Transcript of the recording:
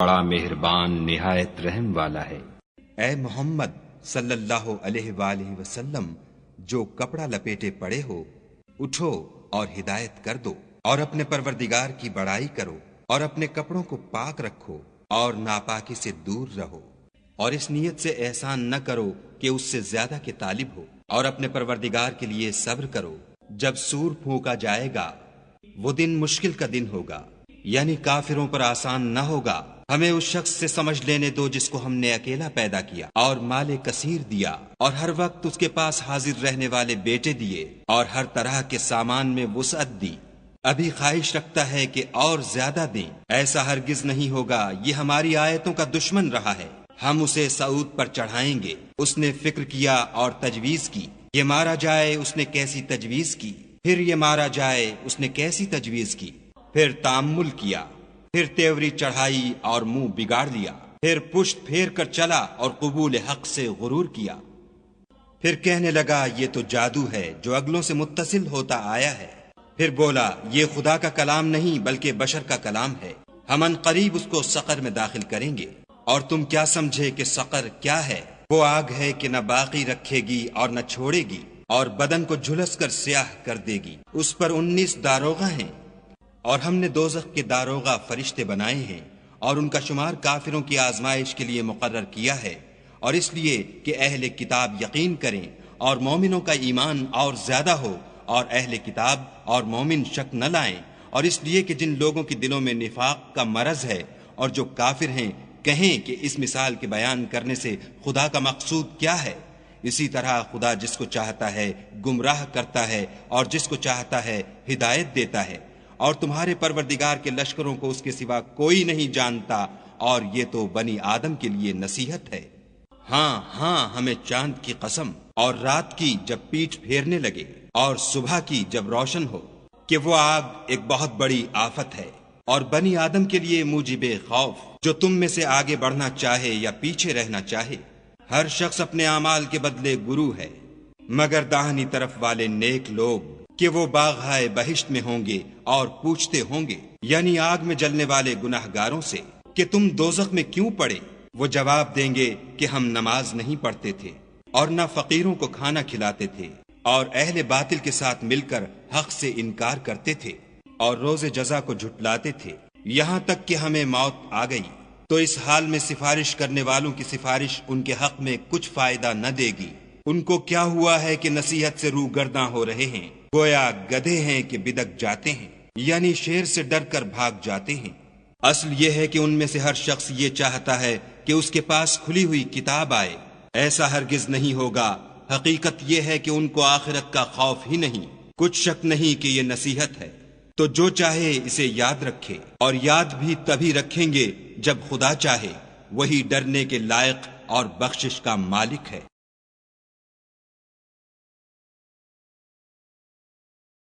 بڑا مہربان نہایت رحم والا ہے۔ اے محمد صلی اللہ علیہ وآلہ وسلم، جو کپڑا لپیٹے پڑے ہو اٹھو اور ہدایت کر دو، اور اپنے پروردگار کی بڑائی کرو، اور اپنے کپڑوں کو پاک رکھو اور ناپاکی سے دور رہو، اور اس نیت سے احسان نہ کرو کہ اس سے زیادہ کے طالب ہو، اور اپنے پروردگار کے لیے صبر کرو۔ جب سور پھونکا جائے گا وہ دن مشکل کا دن ہوگا، یعنی کافروں پر آسان نہ ہوگا۔ ہمیں اس شخص سے سمجھ لینے دو جس کو ہم نے اکیلا پیدا کیا اور مال کثیر دیا، اور ہر وقت اس کے پاس حاضر رہنے والے بیٹے دیے، اور ہر طرح کے سامان میں وسعت دی۔ ابھی خواہش رکھتا ہے کہ اور زیادہ دیں، ایسا ہرگز نہیں ہوگا۔ یہ ہماری آیتوں کا دشمن رہا ہے، ہم اسے صعود پر چڑھائیں گے۔ اس نے فکر کیا اور تجویز کی، یہ مارا جائے، اس نے کیسی تجویز کی، پھر یہ مارا جائے، اس نے کیسی تجویز کی، پھر تأمل کیا، پھر تیوری چڑھائی اور منہ بگاڑ لیا، پھر پشت پھیر کر چلا اور قبول حق سے غرور کیا، پھر کہنے لگا یہ تو جادو ہے جو اگلوں سے متصل ہوتا آیا ہے، پھر بولا یہ خدا کا کلام نہیں بلکہ بشر کا کلام ہے، ہم ان قریب اس کو سقر میں داخل کریں گے۔ اور تم کیا سمجھے کہ سقر کیا ہے؟ وہ آگ ہے کہ نہ باقی رکھے گی اور نہ چھوڑے گی، اور بدن کو جھلس کر سیاہ کر دے گی۔ اس پر 19 داروغہ ہیں، اور ہم نے دوزخ کے داروغہ فرشتے بنائے ہیں، اور ان کا شمار کافروں کی آزمائش کے لیے مقرر کیا ہے، اور اس لیے کہ اہل کتاب یقین کریں اور مومنوں کا ایمان اور زیادہ ہو، اور اہل کتاب اور مومن شک نہ لائیں، اور اس لیے کہ جن لوگوں کے دلوں میں نفاق کا مرض ہے اور جو کافر ہیں کہیں کہ اس مثال کے بیان کرنے سے خدا کا مقصود کیا ہے۔ اسی طرح خدا جس کو چاہتا ہے گمراہ کرتا ہے اور جس کو چاہتا ہے ہدایت دیتا ہے، اور تمہارے پروردگار کے لشکروں کو اس کے سوا کوئی نہیں جانتا، اور یہ تو بنی آدم کے لیے نصیحت ہے۔ ہاں ہاں، ہمیں چاند کی قسم، اور رات کی جب پیٹھ پھیرنے لگے، اور صبح کی جب روشن ہو، کہ وہ آگ ایک بہت بڑی آفت ہے، اور بنی آدم کے لیے موجب خوف، جو تم میں سے آگے بڑھنا چاہے یا پیچھے رہنا چاہے۔ ہر شخص اپنے اعمال کے بدلے گرو ہے، مگر داہنی طرف والے نیک لوگ کہ وہ باغہائے بہشت میں ہوں گے، اور پوچھتے ہوں گے، یعنی آگ میں جلنے والے گناہ گاروں سے، کہ تم دوزخ میں کیوں پڑے؟ وہ جواب دیں گے کہ ہم نماز نہیں پڑھتے تھے، اور نہ فقیروں کو کھانا کھلاتے تھے، اور اہل باطل کے ساتھ مل کر حق سے انکار کرتے تھے، اور روز جزا کو جھٹلاتے تھے، یہاں تک کہ ہمیں موت آ گئی۔ تو اس حال میں سفارش کرنے والوں کی سفارش ان کے حق میں کچھ فائدہ نہ دے گی۔ ان کو کیا ہوا ہے کہ نصیحت سے روگرداں ہو رہے ہیں، گویا گدھے ہیں کہ بدک جاتے ہیں، یعنی شیر سے ڈر کر بھاگ جاتے ہیں۔ اصل یہ ہے کہ ان میں سے ہر شخص یہ چاہتا ہے کہ اس کے پاس کھلی ہوئی کتاب آئے، ایسا ہرگز نہیں ہوگا۔ حقیقت یہ ہے کہ ان کو آخرت کا خوف ہی نہیں، کچھ شک نہیں کہ یہ نصیحت ہے۔ تو جو چاہے اسے یاد رکھے، اور یاد بھی تبھی رکھیں گے جب خدا چاہے، وہی ڈرنے کے لائق اور بخشش کا مالک ہے۔